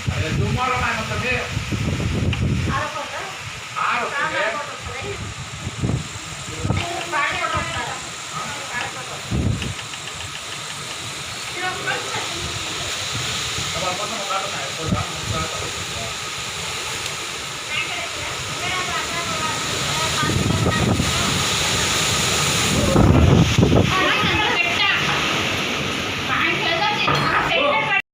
अरे तुम्हाला काय म्हणतात हे आर होते apa-apa sama kata saya, kalau kamu